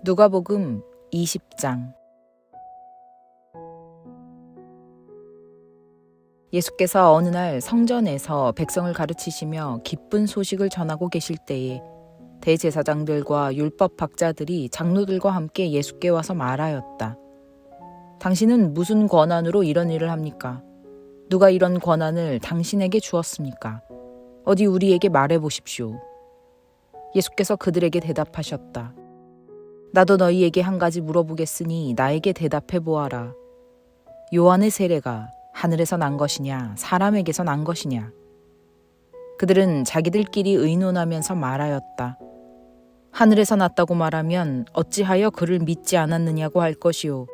누가복음 20장. 예수께서 어느 날 성전에서 백성을 가르치시며 기쁜 소식을 전하고 계실 때에 대제사장들과 율법학자들이 장로들과 함께 예수께 와서 말하였다. 당신은 무슨 권한으로 이런 일을 합니까? 누가 이런 권한을 당신에게 주었습니까? 어디 우리에게 말해 보십시오. 예수께서 그들에게 대답하셨다. 나도 너희에게 한 가지 물어보겠으니 나에게 대답해 보아라. 요한의 세례가 하늘에서 난 것이냐 사람에게서 난 것이냐? 그들은 자기들끼리 의논하면서 말하였다. 하늘에서 났다고 말하면 어찌하여 그를 믿지 않았느냐고 할 것이요.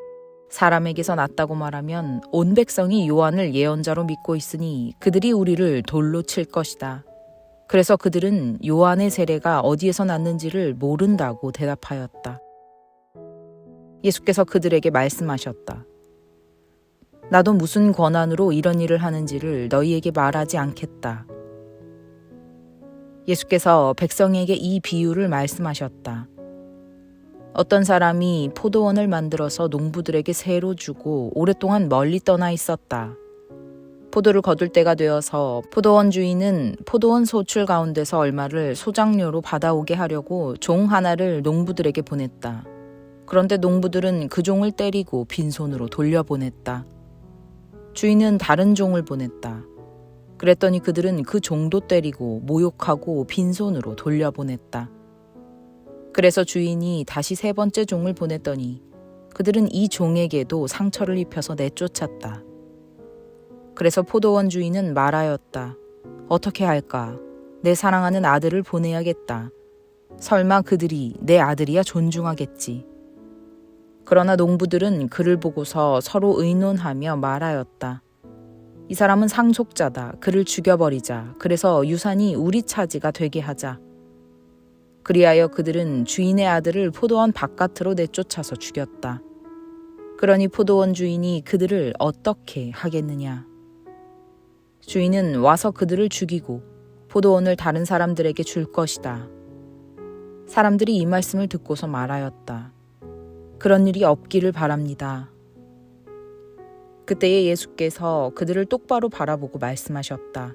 사람에게서 났다고 말하면 온 백성이 요한을 예언자로 믿고 있으니 그들이 우리를 돌로 칠 것이다. 그래서 그들은 요한의 세례가 어디에서 났는지를 모른다고 대답하였다. 예수께서 그들에게 말씀하셨다. 나도 무슨 권한으로 이런 일을 하는지를 너희에게 말하지 않겠다. 예수께서 백성에게 이 비유를 말씀하셨다. 어떤 사람이 포도원을 만들어서 농부들에게 새로 주고 오랫동안 멀리 떠나 있었다. 포도를 거둘 때가 되어서 포도원 주인은 포도원 소출 가운데서 얼마를 소장료로 받아오게 하려고 종 하나를 농부들에게 보냈다. 그런데 농부들은 그 종을 때리고 빈손으로 돌려보냈다. 주인은 다른 종을 보냈다. 그랬더니 그들은 그 종도 때리고 모욕하고 빈손으로 돌려보냈다. 그래서 주인이 다시 세 번째 종을 보냈더니 그들은 이 종에게도 상처를 입혀서 내쫓았다. 그래서 포도원 주인은 말하였다. 어떻게 할까? 내 사랑하는 아들을 보내야겠다. 설마 그들이 내 아들이야 존중하겠지. 그러나 농부들은 그를 보고서 서로 의논하며 말하였다. 이 사람은 상속자다. 그를 죽여버리자. 그래서 유산이 우리 차지가 되게 하자. 그리하여 그들은 주인의 아들을 포도원 바깥으로 내쫓아서 죽였다. 그러니 포도원 주인이 그들을 어떻게 하겠느냐? 주인은 와서 그들을 죽이고 포도원을 다른 사람들에게 줄 것이다. 사람들이 이 말씀을 듣고서 말하였다. 그런 일이 없기를 바랍니다. 그때에 예수께서 그들을 똑바로 바라보고 말씀하셨다.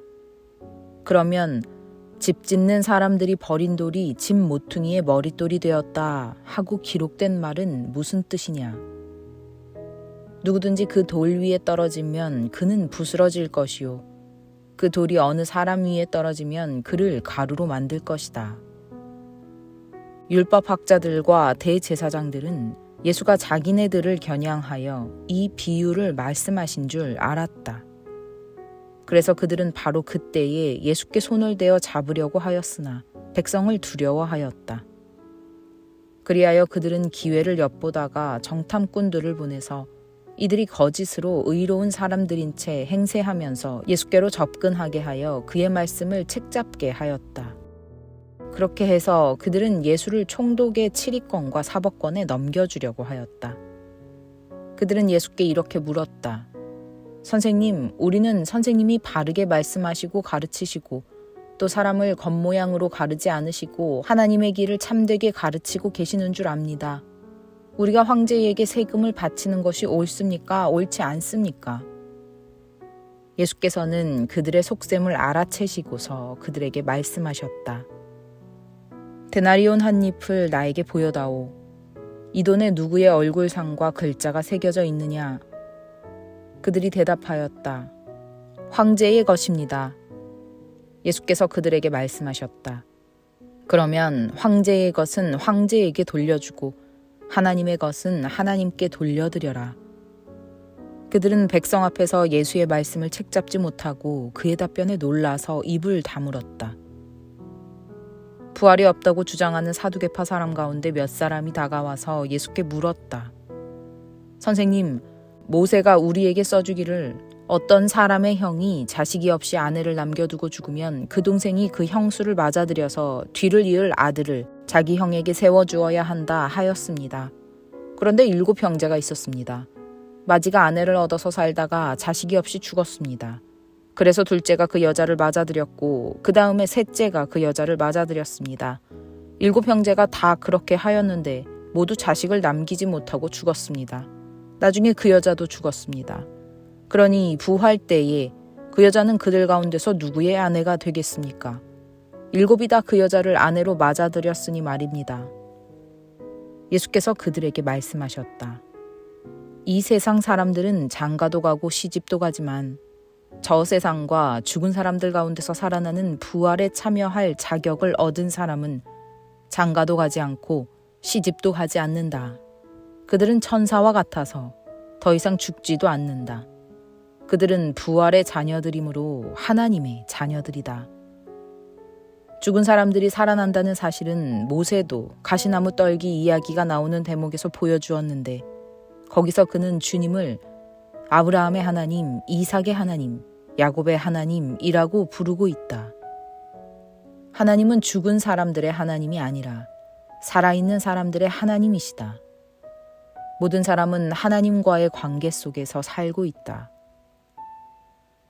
그러면 집 짓는 사람들이 버린 돌이 집 모퉁이의 머릿돌이 되었다 하고 기록된 말은 무슨 뜻이냐? 누구든지 그 돌 위에 떨어지면 그는 부스러질 것이요. 그 돌이 어느 사람 위에 떨어지면 그를 가루로 만들 것이다. 율법학자들과 대제사장들은 예수가 자기네들을 겨냥하여 이 비유를 말씀하신 줄 알았다. 그래서 그들은 바로 그때에 예수께 손을 대어 잡으려고 하였으나 백성을 두려워하였다. 그리하여 그들은 기회를 엿보다가 정탐꾼들을 보내서 이들이 거짓으로 의로운 사람들인 채 행세하면서 예수께로 접근하게 하여 그의 말씀을 책잡게 하였다. 그렇게 해서 그들은 예수를 총독의 치리권과 사법권에 넘겨주려고 하였다. 그들은 예수께 이렇게 물었다. 선생님, 우리는 선생님이 바르게 말씀하시고 가르치시고 또 사람을 겉모양으로 가르지 않으시고 하나님의 길을 참되게 가르치고 계시는 줄 압니다. 우리가 황제에게 세금을 바치는 것이 옳습니까? 옳지 않습니까? 예수께서는 그들의 속셈을 알아채시고서 그들에게 말씀하셨다. 데나리온 한 잎을 나에게 보여다오. 이 돈에 누구의 얼굴상과 글자가 새겨져 있느냐? 그들이 대답하였다. 황제의 것입니다. 예수께서 그들에게 말씀하셨다. 그러면 황제의 것은 황제에게 돌려주고 하나님의 것은 하나님께 돌려드려라. 그들은 백성 앞에서 예수의 말씀을 책잡지 못하고 그의 답변에 놀라서 입을 다물었다. 부활이 없다고 주장하는 사두개파 사람 가운데 몇 사람이 다가와서 예수께 물었다. 선생님, 모세가 우리에게 써주기를 어떤 사람의 형이 자식이 없이 아내를 남겨두고 죽으면 그 동생이 그 형수를 맞아들여서 뒤를 이을 아들을 자기 형에게 세워주어야 한다 하였습니다. 그런데 7 형제가 있었습니다. 마지가 아내를 얻어서 살다가 자식이 없이 죽었습니다. 그래서 둘째가 그 여자를 맞아들였고 그 다음에 셋째가 그 여자를 맞아들였습니다. 7 형제가 다 그렇게 하였는데 모두 자식을 남기지 못하고 죽었습니다. 나중에 그 여자도 죽었습니다. 그러니 부활 때에 그 여자는 그들 가운데서 누구의 아내가 되겠습니까? 7이 다 그 여자를 아내로 맞아들였으니 말입니다. 예수께서 그들에게 말씀하셨다. 이 세상 사람들은 장가도 가고 시집도 가지만 저 세상과 죽은 사람들 가운데서 살아나는 부활에 참여할 자격을 얻은 사람은 장가도 가지 않고 시집도 가지 않는다. 그들은 천사와 같아서 더 이상 죽지도 않는다. 그들은 부활의 자녀들이므로 하나님의 자녀들이다. 죽은 사람들이 살아난다는 사실은 모세도 가시나무 떨기 이야기가 나오는 대목에서 보여주었는데 거기서 그는 주님을 아브라함의 하나님, 이삭의 하나님, 야곱의 하나님이라고 부르고 있다. 하나님은 죽은 사람들의 하나님이 아니라 살아있는 사람들의 하나님이시다. 모든 사람은 하나님과의 관계 속에서 살고 있다.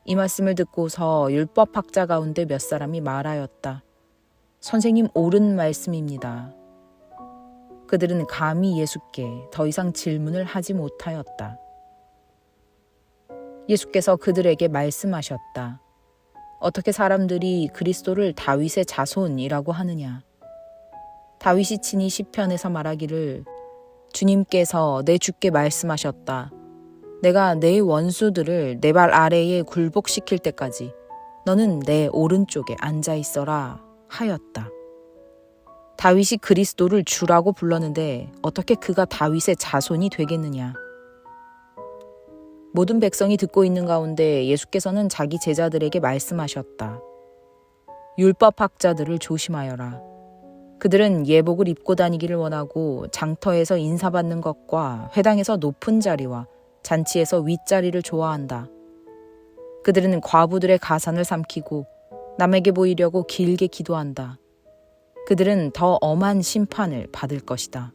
이 말씀을 듣고서 율법학자 가운데 몇 사람이 말하였다. 선생님, 옳은 말씀입니다. 그들은 감히 예수께 더 이상 질문을 하지 못하였다. 예수께서 그들에게 말씀하셨다. 어떻게 사람들이 그리스도를 다윗의 자손이라고 하느냐? 다윗이 친히 시편에서 말하기를 주님께서 내 주께 말씀하셨다. 내가 내 원수들을 내 발 아래에 굴복시킬 때까지 너는 내 오른쪽에 앉아 있어라 하였다. 다윗이 그리스도를 주라고 불렀는데 어떻게 그가 다윗의 자손이 되겠느냐? 모든 백성이 듣고 있는 가운데 예수께서는 자기 제자들에게 말씀하셨다. 율법학자들을 조심하여라. 그들은 예복을 입고 다니기를 원하고 장터에서 인사받는 것과 회당에서 높은 자리와 잔치에서 윗자리를 좋아한다. 그들은 과부들의 가산을 삼키고 남에게 보이려고 길게 기도한다. 그들은 더 엄한 심판을 받을 것이다.